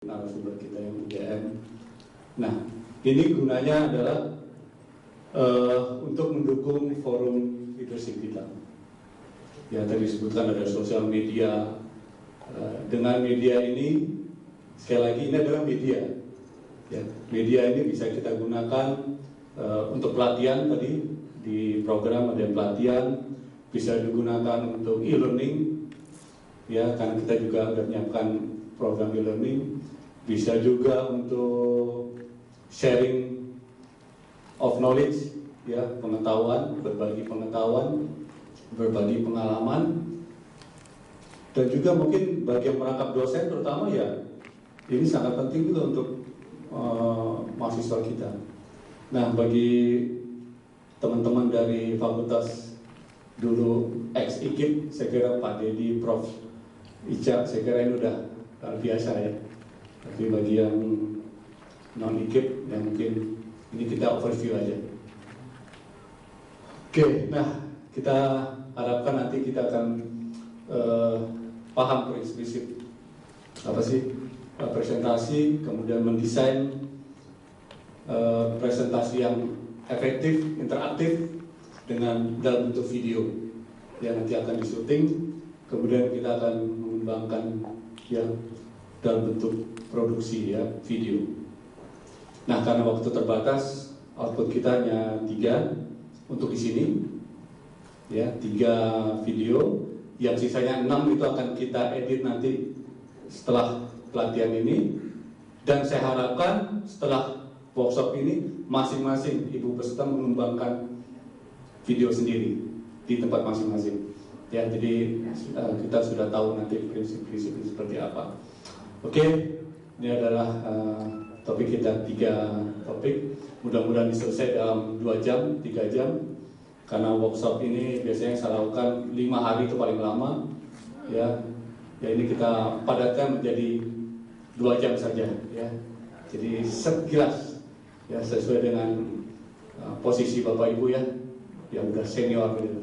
narasumber kita yang UGM. Nah, ini gunanya adalah untuk mendukung forum leadership kita. Ya, tadi disebutkan ada sosial media. Dengan media ini, sekali lagi ini adalah media. Ya, media ini bisa kita gunakan untuk pelatihan tadi di program ada pelatihan, bisa digunakan untuk e-learning. Ya, karena kita juga sudah menyiapkan program e-learning, bisa juga untuk sharing of knowledge, ya, pengetahuan, berbagi pengalaman, dan juga mungkin bagi yang merangkap dosen terutama ya ini sangat penting juga untuk mahasiswa kita. Nah, bagi teman-teman dari fakultas dulu ex-IKIP, saya kira Pak Dedi, Prof. Ica, saya kira ini udah biasa ya. Tapi bagi yang non-IKIP, ya mungkin ini kita overview aja. Oke, nah kita harapkan nanti kita akan paham prinsip apa sih presentasi, kemudian mendesain presentasi yang efektif, interaktif dengan dalam bentuk video. Ya, nanti akan disuting, kemudian kita akan mengembangkan ya dalam bentuk produksi ya video. Nah, karena waktu terbatas, output kita hanya 3 untuk di sini, ya 3 video, yang sisanya 6 itu akan kita edit nanti setelah pelatihan ini, dan saya harapkan setelah workshop ini masing-masing ibu peserta mengembangkan video sendiri di tempat masing-masing. Ya, jadi kita sudah tahu nanti prinsip-prinsip seperti apa. Oke, ini adalah topik kita 3 topik. Mudah-mudahan selesai dalam 2 jam, 3 jam. Karena workshop ini biasanya saya lakukan 5 hari itu paling lama. Ya, ini kita padatkan menjadi 2 jam saja. Ya, jadi sekilas, ya sesuai dengan posisi Bapak Ibu ya, yang udah senior gitu.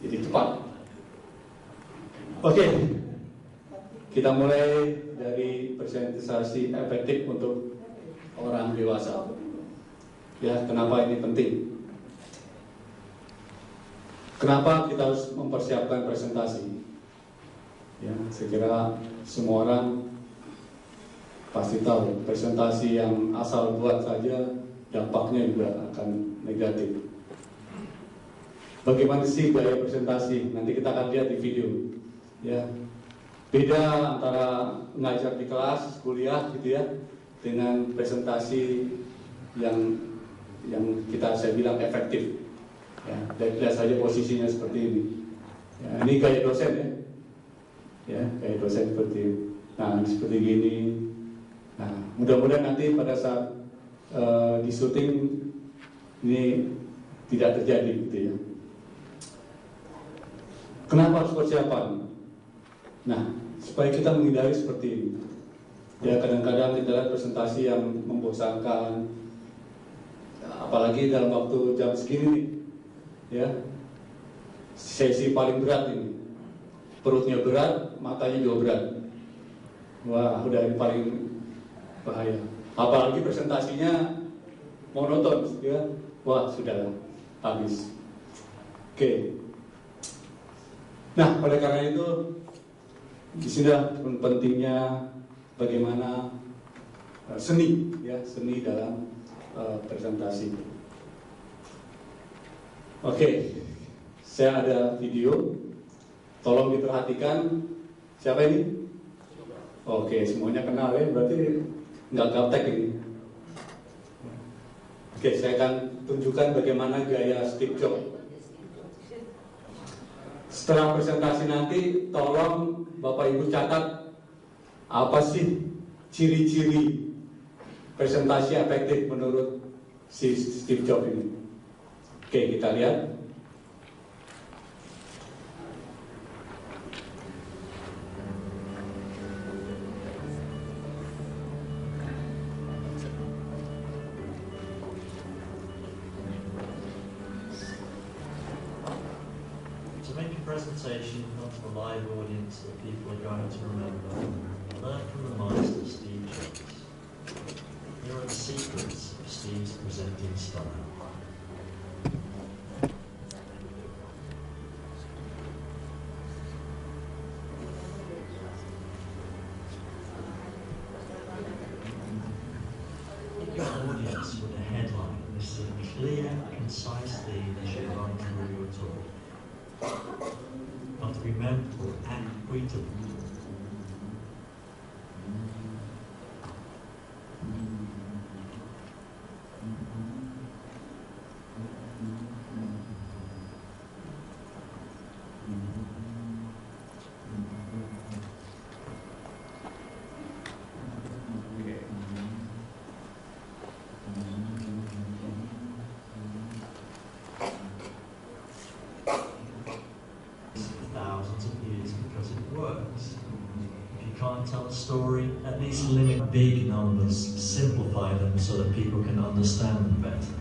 Jadi cepat. Oke, kita mulai dari presentasi efektif untuk orang dewasa. Ya, kenapa ini penting? Kenapa kita harus mempersiapkan presentasi? Ya, saya kira semua orang pasti tahu presentasi yang asal buat saja dampaknya juga akan negatif. Bagaimana sih gaya presentasi? Nanti kita akan lihat di video. Ya, beda antara ngajar di kelas, kuliah gitu ya, dengan presentasi yang saya bilang efektif. Ya, dan lihat saja posisinya seperti ini. Ya, ini gaya dosen ya. Ya, gaya dosen seperti ini. Nah, seperti gini. Nah, mudah-mudahan nanti pada saat di syuting ini tidak terjadi gitu ya. Kenapa harus persiapan? Nah, supaya kita menghindari seperti ini. Ya, kadang-kadang kita lihat presentasi yang membosankan, apalagi dalam waktu jam segini nih. Ya, sesi paling berat ini, perutnya berat, matanya juga berat. Wah, udah yang paling bahaya. Apalagi presentasinya monoton, ya. Wah, sudah habis. Oke. Nah, oleh karena itu, di sini pentingnya bagaimana seni, ya, seni dalam presentasi. Oke, saya ada video, tolong diperhatikan. Siapa ini? Oke, semuanya kenal ya, berarti nggak gaptek ini. Oke, saya akan tunjukkan bagaimana gaya Steve Jobs. Setelah presentasi nanti, tolong Bapak Ibu catat apa sih ciri-ciri presentasi efektif menurut si Steve Jobs ini. Oke, kita lihat. To make a presentation in front of a live audience that people are going to remember, learn from the master Steve Jobs. secrets of Steve's presenting style. Your audience with a headline is a clear, concise theme as you run through your talk. Not to be memorable and readable. Thousands of years because it works. If you can't tell a story, at least limit big numbers, simplify them so that people can understand them better.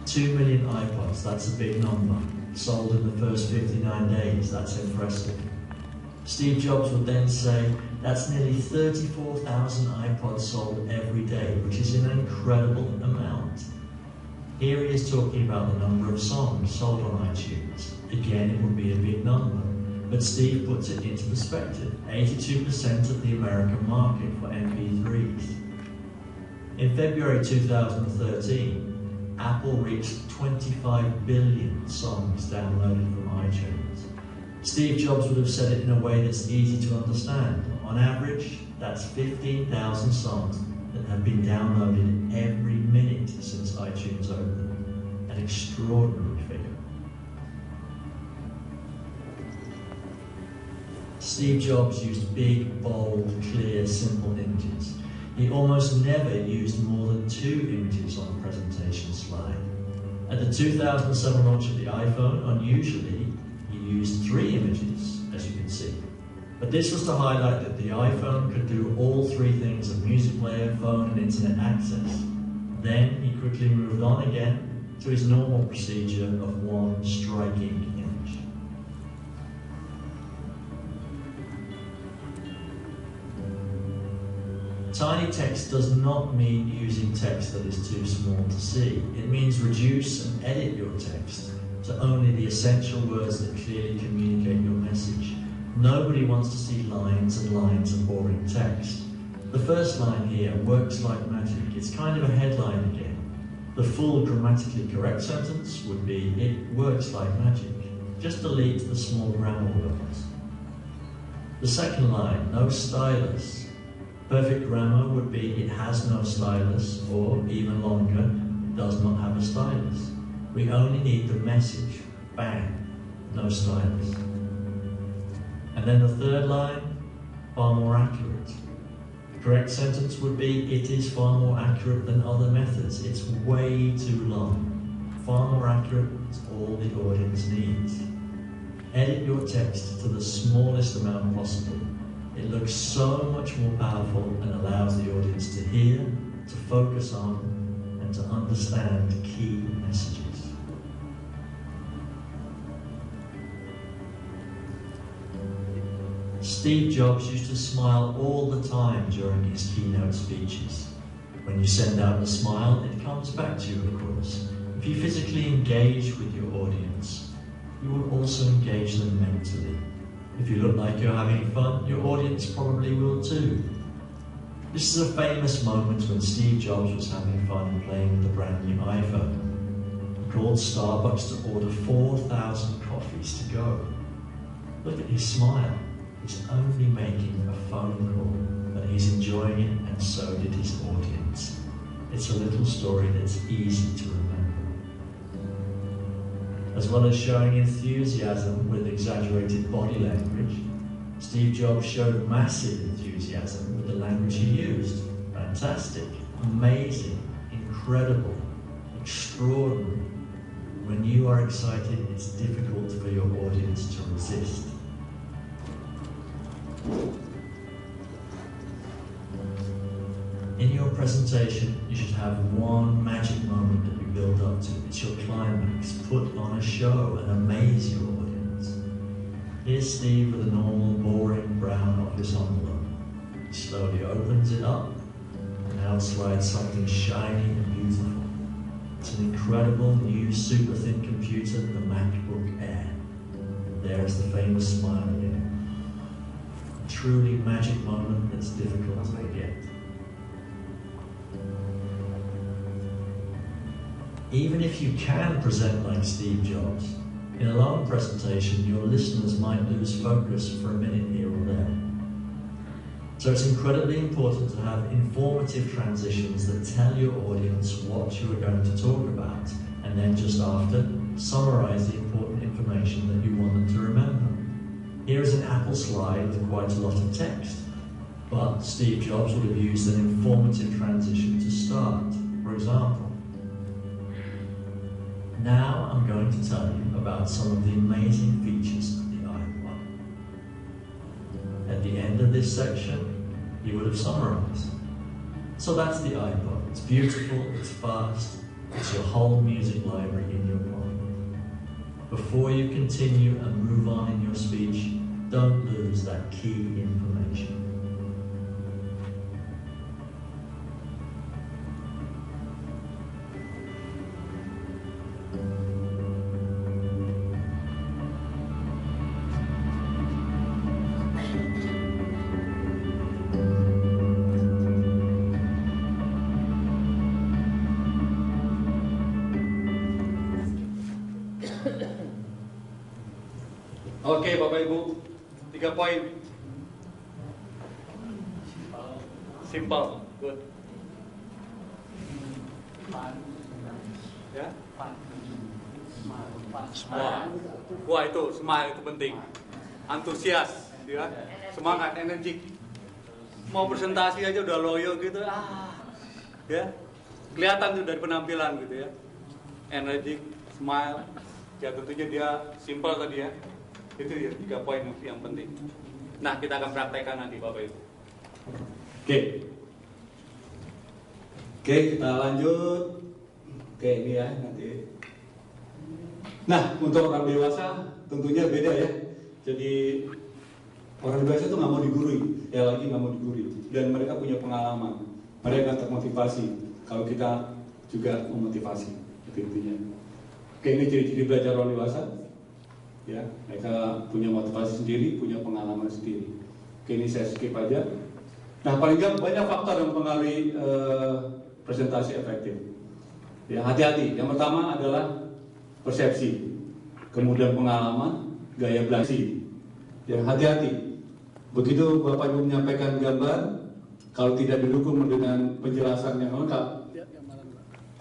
2 million iPods, that's a big number. Sold in the first 59 days, that's impressive. Steve Jobs would then say, that's nearly 34,000 iPods sold every day, which is an incredible amount. Here he is talking about the number of songs sold on iTunes. Again, it would be a big number, but Steve puts it into perspective. 82% of the American market for MP3s. In February 2013, Apple reached 25 billion songs downloaded from iTunes. Steve Jobs would have said it in a way that's easy to understand. On average, that's 15,000 songs that have been downloaded every minute since iTunes opened. An extraordinary figure. Steve Jobs used big, bold, clear, simple images. He almost never used more than 2 images on a presentation slide. At the 2007 launch of the iPhone, unusually, he used 3 images, as you can see. But this was to highlight that the iPhone could do all 3 things of music player, phone, and internet access. Then he quickly moved on again to his normal procedure of 1 striking image. Tiny text does not mean using text that is too small to see. It means reduce and edit your text to only the essential words that clearly communicate your message. Nobody wants to see lines and lines of boring text. The first line here, works like magic. It's kind of a headline again. The full grammatically correct sentence would be, it works like magic. Just delete the small grammar words. The second line, no stylus. Perfect grammar would be, it has no stylus, or even longer, it does not have a stylus. We only need the message, bang, no stylus. And then the third line, far more accurate. The correct sentence would be, it is far more accurate than other methods. It's way too long. Far more accurate is all the audience needs. Edit your text to the smallest amount possible. It looks so much more powerful and allows the audience to hear, to focus on, and to understand key messages. Steve Jobs used to smile all the time during his keynote speeches. When you send out a smile, it comes back to you, of course. If you physically engage with your audience, you will also engage them mentally. If you look like you're having fun, your audience probably will too. This is a famous moment when Steve Jobs was having fun playing with the brand new iPhone. He called Starbucks to order 4,000 coffees to go. Look at his smile. He's only making a phone call, but he's enjoying it, and so did his audience. It's a little story that's easy to remember. As well as showing enthusiasm with exaggerated body language, Steve Jobs showed massive enthusiasm with the language he used. Fantastic, amazing, incredible, extraordinary. When you are excited, it's difficult for your audience to resist. In your presentation, you should have one magic moment that you build up to. It's your climax. Put on a show and amaze your audience. Here's Steve with a normal, boring brown office envelope. He slowly opens it up, and now slide something shiny and beautiful. It's an incredible new super thin computer, the MacBook Air. And there is the famous smile again. A truly magic moment that's difficult to forget. Even if you can present like Steve Jobs, in a long presentation your listeners might lose focus for a minute here or there. So it's incredibly important to have informative transitions that tell your audience what you are going to talk about, and then just after, summarize the important information that you want them to remember. Here is an Apple slide with quite a lot of text, but Steve Jobs would have used an informative transition to start. For example, now I'm going to tell you about some of the amazing features of the iPod. At the end of this section, you would have summarized. So that's the iPod. It's beautiful, it's fast, it's your whole music library in your pocket. Before you continue and move on in your speech, don't lose that key information. Oke, Bapak Ibu, 3 poin. Simple, good. Ya, wah itu smile itu penting. Antusias, ya, semangat, energik. Mau presentasi aja udah loyo gitu, ya, kelihatan tuh dari penampilan gitu ya. Energik, smile, ya tentunya dia simple tadi ya. Itu ya 3 poin yang penting. Nah, kita akan praktekkan nanti Bapak Ibu. Oke, kita lanjut. Oke, ini ya nanti. Nah, untuk orang dewasa tentunya beda ya. Jadi orang dewasa itu nggak mau digurui, nggak mau digurui. Dan mereka punya pengalaman, mereka akan termotivasi. Kalau kita juga memotivasi, itu intinya. Oke, ini ciri-ciri belajar orang dewasa. Ya, mereka punya motivasi sendiri, punya pengalaman sendiri. Oke, ini saya skip aja. Nah, paling nggak banyak faktor yang mempengaruhi presentasi efektif. Ya, hati-hati. Yang pertama adalah persepsi, kemudian pengalaman, gaya belajar. Ya, hati-hati. Begitu Bapak Ibu menyampaikan gambar, kalau tidak didukung dengan penjelasan yang lengkap,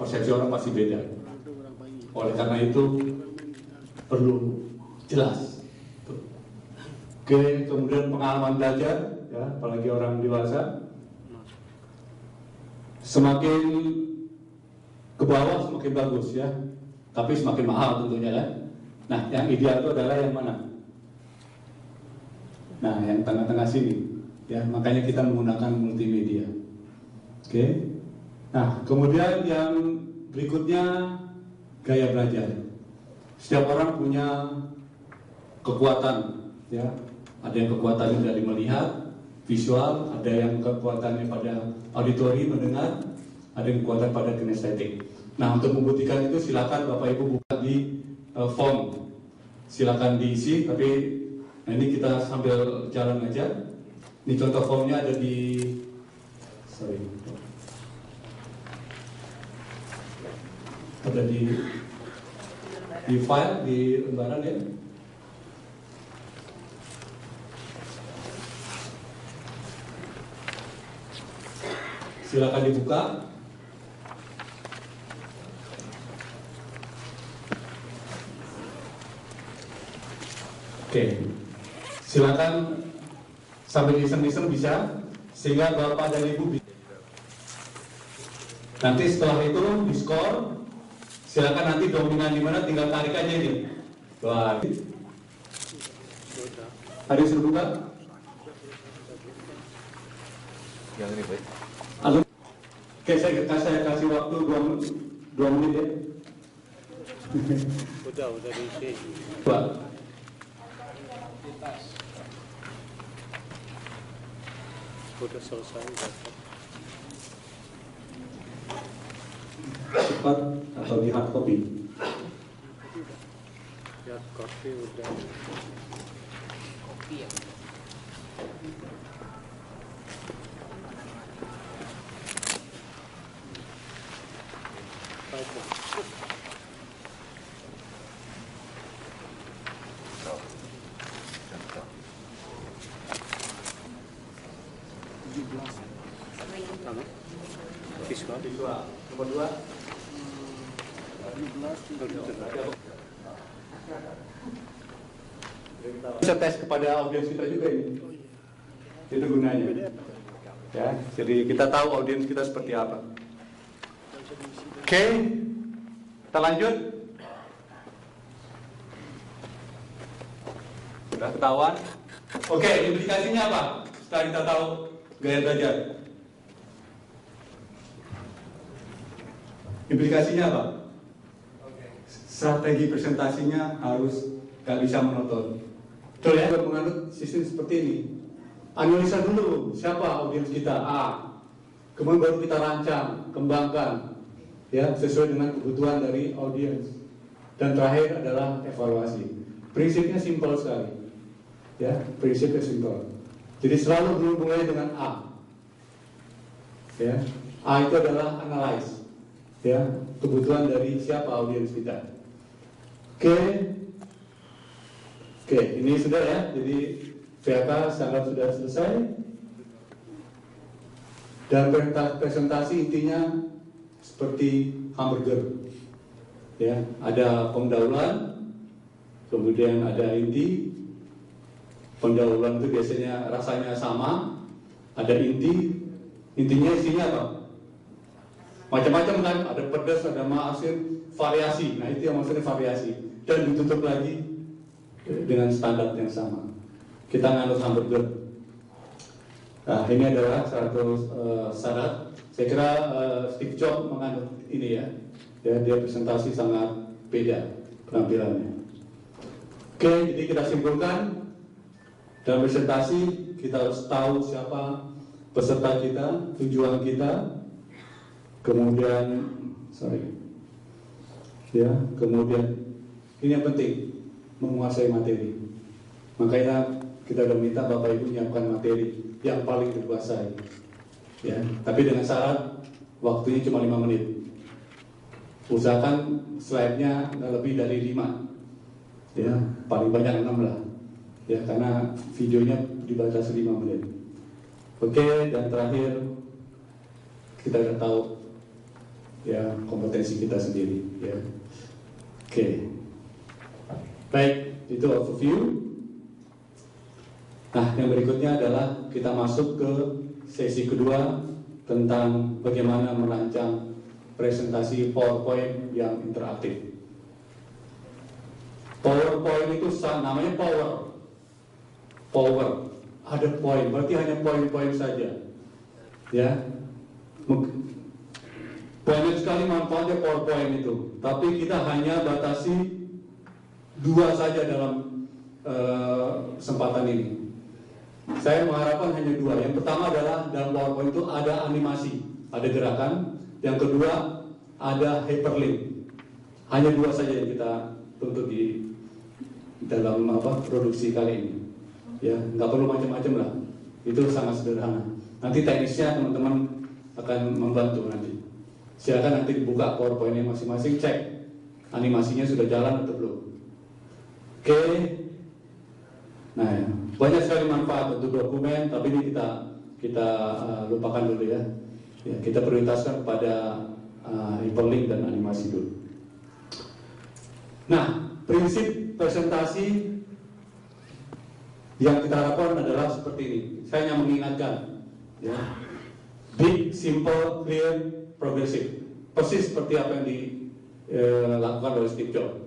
persepsi orang pasti beda. Oleh karena itu perlu jelas. Oke, kemudian pengalaman belajar, ya, apalagi orang dewasa, semakin ke bawah semakin bagus ya, tapi semakin mahal tentunya kan. Nah, yang ideal itu adalah yang mana? Nah, yang tengah-tengah sini, ya, makanya kita menggunakan multimedia. Oke. Nah, kemudian yang berikutnya gaya belajar. Setiap orang punya kekuatan, ya, ada yang kekuatannya dari melihat, visual, ada yang kekuatannya pada auditori, mendengar, ada yang kekuatan pada kinestetik. Nah, untuk membuktikan itu silakan Bapak Ibu buka di form, silakan diisi. Tapi nah ini kita sambil jalan aja. Ini contoh formnya ada di, ada di file di lembaran ya. Silakan dibuka. Oke, silakan sambil iseng-iseng bisa, sehingga Bapak dan Ibu bisa. Nanti setelah itu di skor, silakan nanti dominan di mana tinggal tarik aja ini. Wah, ada yang sudah buka? Yang ini baik. Oke, saya kasih waktu 2 menit ya. Udah diisi. Pak. Udah selesai. cepat atau di hard copy. Ya, kopi udah. Kopi ya. Visual. Nomor 2. Bisa tes kepada audiens kita juga ini. Itu gunanya. Ya, jadi kita tahu audiens kita seperti apa. Oke, kita lanjut. Sudah ketahuan. Oke, implikasinya apa? Setelah kita tahu gaya belajar. Implikasinya apa? Strategi presentasinya harus gak bisa monoton. Betul ya, menganut sistem seperti ini. Analisa dulu siapa audiens kita, kemudian baru kita rancang, kembangkan, ya sesuai dengan kebutuhan dari audiens. Dan terakhir adalah evaluasi. Prinsipnya simpel sekali, ya prinsipnya simpel. Jadi selalu berhubungannya dengan A. Ya, A itu adalah analyze, ya kebutuhan dari siapa audiens kita. Oke, ini sudah ya. Jadi VK sangat sudah selesai. Dan presentasi intinya seperti hamburger. Ya, ada pendahuluan, kemudian ada inti. Pendahuluan itu biasanya rasanya sama, ada inti. Intinya isinya apa? Macam-macam kan, ada pedas, ada asin, variasi. Nah, itu yang maksudnya variasi. Dan ditutup lagi dengan standar yang sama. Kita nganut hamburger. Nah, ini adalah satu syarat. Saya kira Steve Jobs menganut ini ya. Ya, dia presentasi sangat beda penampilannya. Oke, jadi kita simpulkan dalam presentasi kita harus tahu siapa peserta kita, tujuan kita, kemudian kemudian ini yang penting, menguasai materi. Makanya kita udah minta Bapak Ibu menyiapkan materi yang paling dikuasai. Ya, tapi dengan syarat waktunya cuma 5 menit. Usahakan slide-nya nggak lebih dari 5. Ya, paling banyak 6 lah. Ya, karena videonya dibatasi 5 menit. Oke, dan terakhir kita udah tahu ya kompetensi kita sendiri. Ya. Oke. Baik, itu overview. Nah, yang berikutnya adalah kita masuk ke sesi kedua tentang bagaimana merancang presentasi PowerPoint yang interaktif. PowerPoint itu namanya power. Ada poin, berarti hanya poin-poin saja. Ya. Banyak sekali manfaatnya PowerPoint itu, tapi kita hanya batasi 2 saja dalam kesempatan ini. Saya mengharapkan hanya 2. Yang pertama adalah dalam PowerPoint itu ada animasi, ada gerakan. Yang kedua ada hyperlink. Hanya 2 saja yang kita tuntut di dalam produksi kali ini. Ya, nggak perlu macam-macam lah. Itu sangat sederhana. Nanti teknisnya teman-teman akan membantu nanti. Silakan nanti dibuka PowerPoint-nya masing-masing, cek animasinya sudah jalan atau belum. Oke. Nah, ya. Banyak sekali manfaat untuk dokumen, tapi ini kita lupakan dulu ya. Ya, kita prioritaskan pada hyperlink dan animasi dulu. Nah, prinsip presentasi yang kita harapkan adalah seperti ini. Saya hanya mengingatkan, ya, big, simple, clear, progressive. Persis seperti apa yang dilakukan oleh Steve Jobs.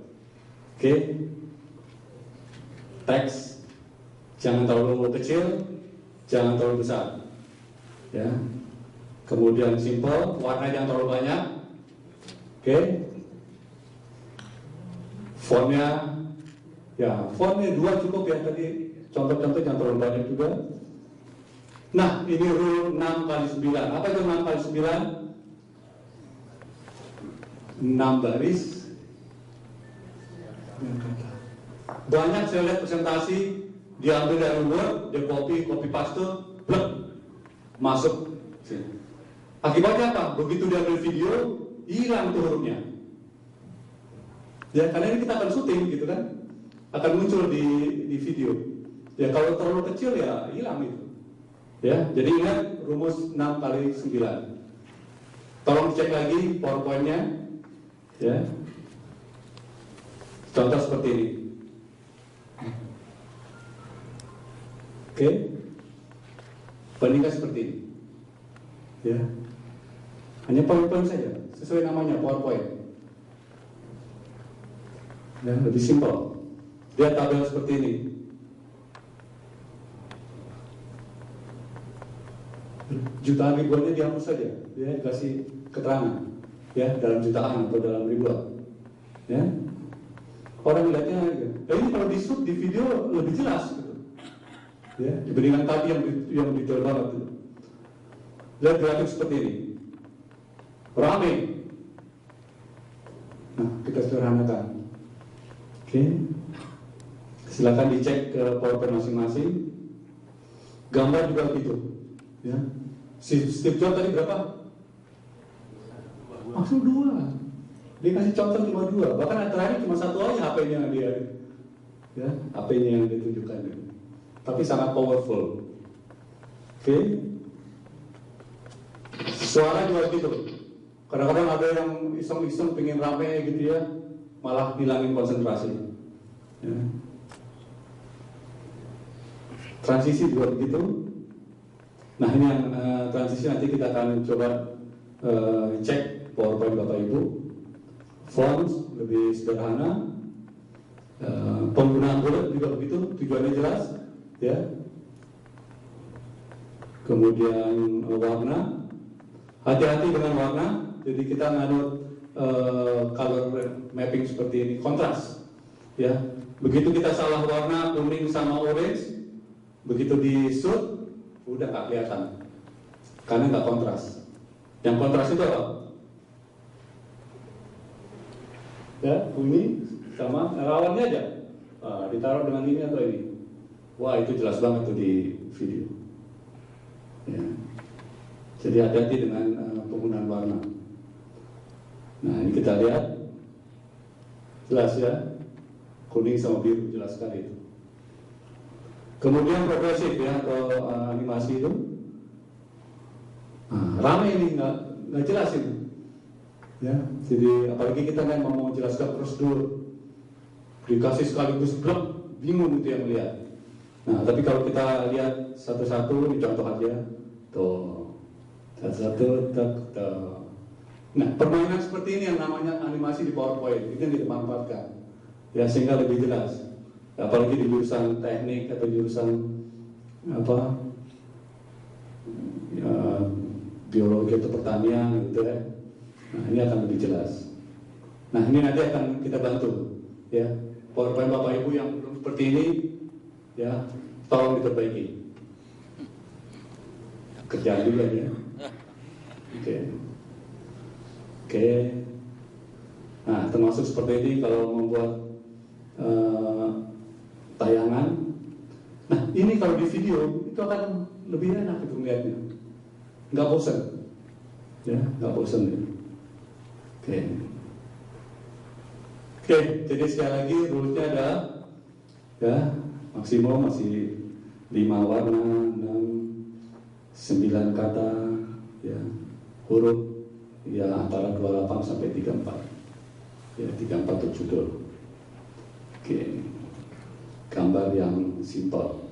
Oke. Teks jangan terlalu kecil, jangan terlalu besar. Ya. Kemudian simple, warna jangan terlalu banyak. Oke. Fontnya 2 cukup ya tadi. Contoh-contoh jangan terlalu banyak juga. Nah, ini rule 6 kali 9. Apa itu 6 kali 9? 6 baris. Banyak saya lihat presentasi diambil dari Word, dia copy paste, blek, masuk. Akibatnya apa? Begitu diambil video, hilang tuh hurufnya. Ya, karena ini kita akan syuting gitu kan, akan muncul di video. Ya kalau terlalu kecil ya hilang itu. Ya, jadi ingat rumus 6 kali 9. Tolong cek lagi PowerPoint-nya. Ya. Contoh seperti ini. Oke. Bandingkan seperti ini. Ya. Hanya PowerPoint saja, sesuai namanya PowerPoint. Ya, lebih simpel. Dia tabel seperti ini. Jutaan ribuannya dihapus saja, ya kasih keterangan, ya dalam jutaan atau dalam ribuan, ya orang melihatnya, ya ini kalau di shoot di video lebih jelas, gitu. Ya dibandingkan tadi yang detail banget, gitu. Lihat grafik seperti ini, rame. Nah kita sederhanakan, oke, silakan dicek ke PowerPoint masing-masing, gambar juga begitu. Ya, Steve Jobs tadi berapa? Maksud 2. Dia kasih contoh cuma 2. Bahkan terakhir cuma 1 aja HP-nya dia. Ya, HP-nya yang ditunjukkan. Tapi sangat powerful. Oke. Suara juga gitu. Kadang-kadang ada yang iseng-iseng pengen rame gitu ya, malah hilangin konsentrasi. Ya. Transisi juga begitu. Nah ini yang transisi nanti kita akan coba cek PowerPoint Bapak Ibu. Font lebih sederhana, penggunaan bullet juga begitu, tujuannya jelas, ya. Kemudian warna, hati-hati dengan warna. Jadi kita nganut color mapping seperti ini, kontras, ya. Begitu kita salah warna kuning sama orange, begitu di shoot udah nggak kelihatan karena nggak kontras. Yang kontras itu apa? Ya, kuning sama lawannya aja. Ditaruh dengan ini atau ini. Wah, itu jelas banget tuh di video. Ya. Jadi hati-hati dengan penggunaan warna. Nah, ini kita lihat jelas ya, kuning sama biru jelas sekali itu. Kemudian progresif ya atau animasi itu, rame ini nggak jelas itu, ya. Jadi apalagi kita kan mau jelaskan prosedur, dikasih sekaligus blok, bingung itu yang melihat. Nah tapi kalau kita lihat satu-satu, ini contoh aja, tuh satu-satu, tuh. Nah permainan seperti ini yang namanya animasi di PowerPoint itu yang kita manfaatkan, ya sehingga lebih jelas. Apalagi di jurusan teknik atau jurusan apa ya, biologi atau pertanian gitu ya. Nah ini akan lebih jelas. Nah ini nanti akan kita bantu ya. PowerPoint Bapak Ibu yang belum seperti ini ya, tolong diperbaiki. Kerjaan juga ya. Oke. Nah termasuk seperti ini kalau membuat tayangan. Nah ini kalau di video itu akan lebih enak itu melihatnya, nggak bosan, ya nggak bosan ya. Oke, jadi sekali lagi rulesnya ada, ya maksimum masih 5 warna, 6, 9 kata, ya huruf, ya antara 28 sampai 34, ya 34 untuk judul. Oke. Gambar yang simpel.